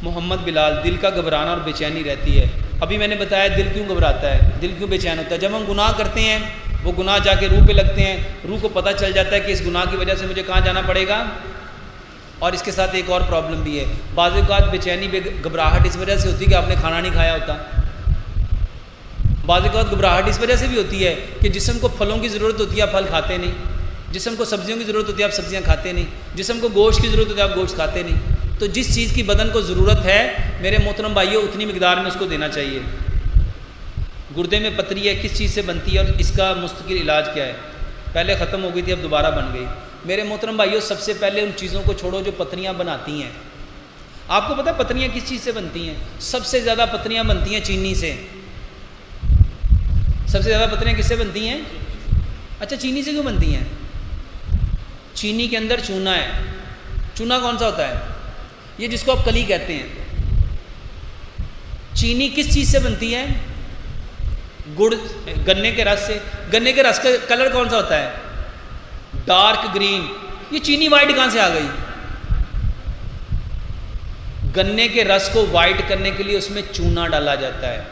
मोहम्मद बिलाल, दिल का घबराना और बेचैनी रहती है। अभी मैंने बताया दिल क्यों घबराता है, दिल क्यों बेचैन होता है। जब हम गुनाह करते हैं, वो गुनाह जाके रूह पे लगते हैं, रूह को पता चल जाता है कि इस गुनाह की वजह से मुझे कहाँ जाना पड़ेगा। और इसके साथ एक और प्रॉब्लम भी है, बाज़ औक़ात बेचैनी घबराहट इस वजह से होती है कि आपने खाना नहीं खाया होता। बाज़ औक़ात घबराहट इस वजह से भी होती है कि जिस्म को फलों की ज़रूरत होती है, आप फल खाते नहीं। जिस्म को सब्जियों की ज़रूरत होती है, आप सब्जियां खाते नहीं। जिस्म को गोश्त की ज़रूरत होती है, आप गोश्त खाते नहीं। तो जिस चीज़ की बदन को ज़रूरत है, मेरे मोहतरम भाइयों, उतनी मिकदार में उसको देना चाहिए। गुर्दे में पथरी है, किस चीज़ से बनती है और इसका मुस्तकिल इलाज क्या है? पहले ख़त्म हो गई थी, अब दोबारा बन गई। मेरे मोहतरम भाइयों, सबसे पहले उन चीज़ों को छोड़ो जो पथरियाँ बनाती हैं। आपको पता है पथरियाँ किस चीज़ से बनती हैं? सबसे ज़्यादा पथरियाँ बनती हैं चीनी से। सबसे ज़्यादा पथरियाँ किससे बनती हैं? अच्छा, चीनी से क्यों बनती हैं? चीनी के अंदर चूना है। चूना कौन सा होता है? ये जिसको आप कली कहते हैं। चीनी किस चीज़ से बनती है? गुड़, गन्ने के रस से। गन्ने के रस का कलर कौन सा होता है? Dark green. ये चीनी वाइट कहाँ से आ गई? गन्ने के रस को वाइट करने के लिए उसमें चूना डाला जाता है।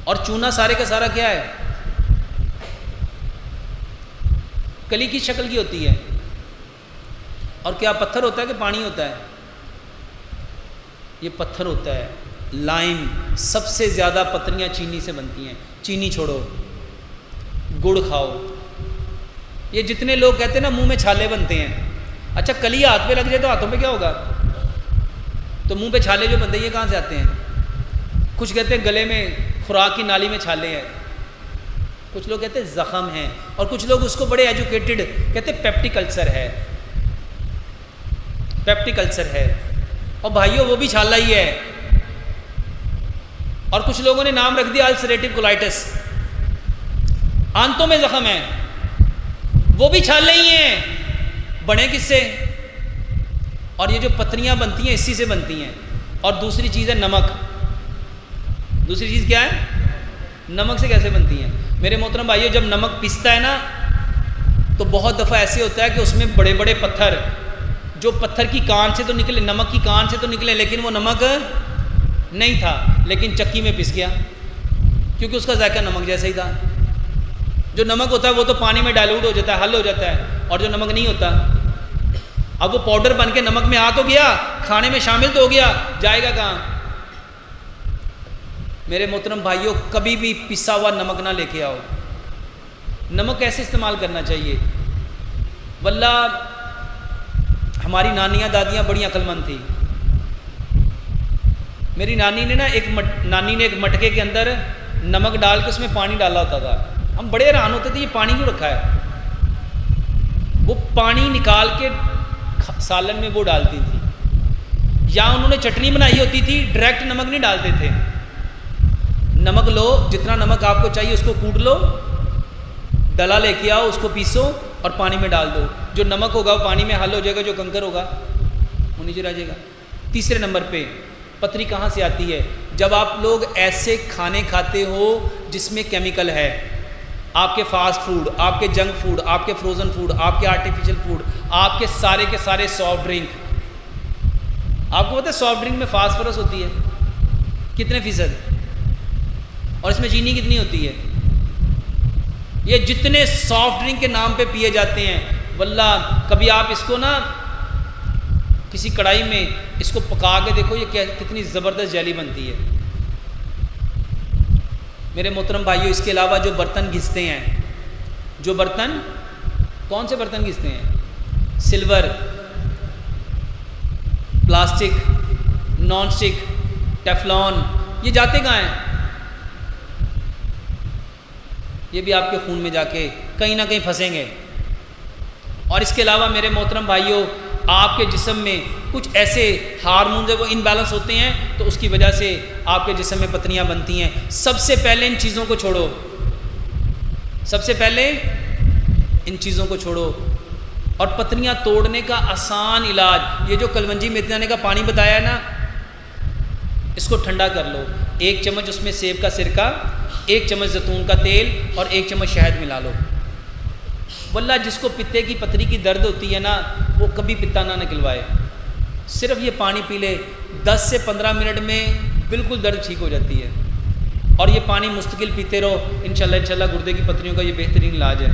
और चूना सारे का सारा क्या है? कली की शक्ल की होती है। और क्या पत्थर होता है कि पानी होता है? ये पत्थर होता है। लाइम। सबसे ज़्यादा पथरियाँ चीनी से बनती हैं। चीनी छोड़ो, गुड़ खाओ। ये जितने लोग कहते हैं ना मुंह में छाले बनते हैं, अच्छा कली हाथ पे लग जाए तो हाथों पे क्या होगा? तो मुंह पे छाले जो बनते हैं ये कहाँ से आते हैं? कुछ कहते हैं गले में, खुराक की नाली में छाले हैं। कुछ लोग कहते हैं ज़ख़म है। और कुछ लोग उसको बड़े एजुकेटेड कहते हैं पेप्टिक अल्सर है। पेप्टिक अल्सर है। और भाइयों वो भी छाला ही है। और कुछ लोगों ने नाम रख दिया अल्सरेटिव कोलाइटिस। आंतों में जख्म है, वो भी छाले ही हैं। बने किससे? और ये जो पथरियां बनती हैं इसी से बनती हैं। और दूसरी चीज़ है नमक। दूसरी चीज़ क्या है? नमक से कैसे बनती हैं? मेरे मोहतरम भाइयों, जब नमक पिसता है ना तो बहुत दफ़ा ऐसे होता है कि उसमें बड़े बड़े पत्थर, जो पत्थर की कान से तो निकले, नमक की कान से तो निकले, लेकिन वो नमक नहीं था, लेकिन चक्की में पिस गया क्योंकि उसका जायका नमक जैसा ही था। जो नमक होता है वो तो पानी में डाइल्यूट हो जाता है, हल हो जाता है। और जो नमक नहीं होता, अब वो पाउडर बन के नमक में आ तो गया, खाने में शामिल तो हो गया, जाएगा कहाँ? मेरे मोहतरम भाइयों, कभी भी पिसा हुआ नमक ना लेके आओ। नमक कैसे इस्तेमाल करना चाहिए? वल्ला हमारी नानियाँ दादियाँ बड़ी अक्लमंद थी। मेरी नानी ने एक मटके के अंदर नमक डाल के उसमें पानी डाला होता था। हम बड़े हैरान होते थे, ये पानी क्यों रखा है? वो पानी निकाल के सालन में वो डालती थी। या उन्होंने चटनी बनाई होती थी, डायरेक्ट नमक नहीं डालते थे। नमक लो, जितना नमक आपको चाहिए उसको कूट लो, डला लेके आओ, उसको पीसो और पानी में डाल दो। जो नमक होगा वो पानी में हल हो जाएगा, जो कंकर होगा वो नीचे रह जाएगा। तीसरे नंबर पे पथरी कहाँ से आती है? जब आप लोग ऐसे खाने खाते हो जिसमें केमिकल है। आपके फास्ट फूड, आपके जंक फूड, आपके फ्रोज़न फूड, आपके आर्टिफिशियल फूड, आपके सारे सॉफ्ट ड्रिंक। आपको पता है सॉफ्ट ड्रिंक में फास्फोरस होती है कितने फीसद? और इसमें चीनी कितनी होती है? ये जितने सॉफ्ट ड्रिंक के नाम पे पिए जाते हैं, वल्ला कभी आप इसको ना किसी कढ़ाई में इसको पका के देखो, ये कितनी ज़बरदस्त जेली बनती है। मेरे मोहतरम भाइयों, इसके अलावा जो बर्तन घिसते हैं, जो बर्तन, कौन से बर्तन घिसते हैं? Silver, plastic, non stick, Teflon, ये जाते कहाँ हैं? ये भी आपके खून में जाके कहीं ना कहीं फंसेंगे। और इसके अलावा मेरे मोहतरम भाइयों, आपके जिस्म में कुछ ऐसे हार्मोन्स है वो इनबैलेंस होते हैं, तो उसकी वजह से आपके जिस्म में पथरियाँ बनती हैं। सबसे पहले इन चीज़ों को छोड़ो। सबसे पहले इन चीज़ों को छोड़ो। और पथरियाँ तोड़ने का आसान इलाज, ये जो कलवंजी मेथी दाने का पानी बताया है ना, इसको ठंडा कर लो। 1 चम्मच उसमें सेब का सिरका, 1 चम्मच जैतून का तेल और 1 चम्मच शहद मिला लो। वल्ला जिसको पित्ते की पथरी की दर्द होती है ना, वो कभी पित्ता ना निकलवाए। सिर्फ ये पानी पी ले 10 से 15 मिनट में बिल्कुल दर्द ठीक हो जाती है। और ये पानी मुस्तकिल पीते रहो, इंशाल्लाह गुर्दे की पत्रियों का ये बेहतरीन इलाज है।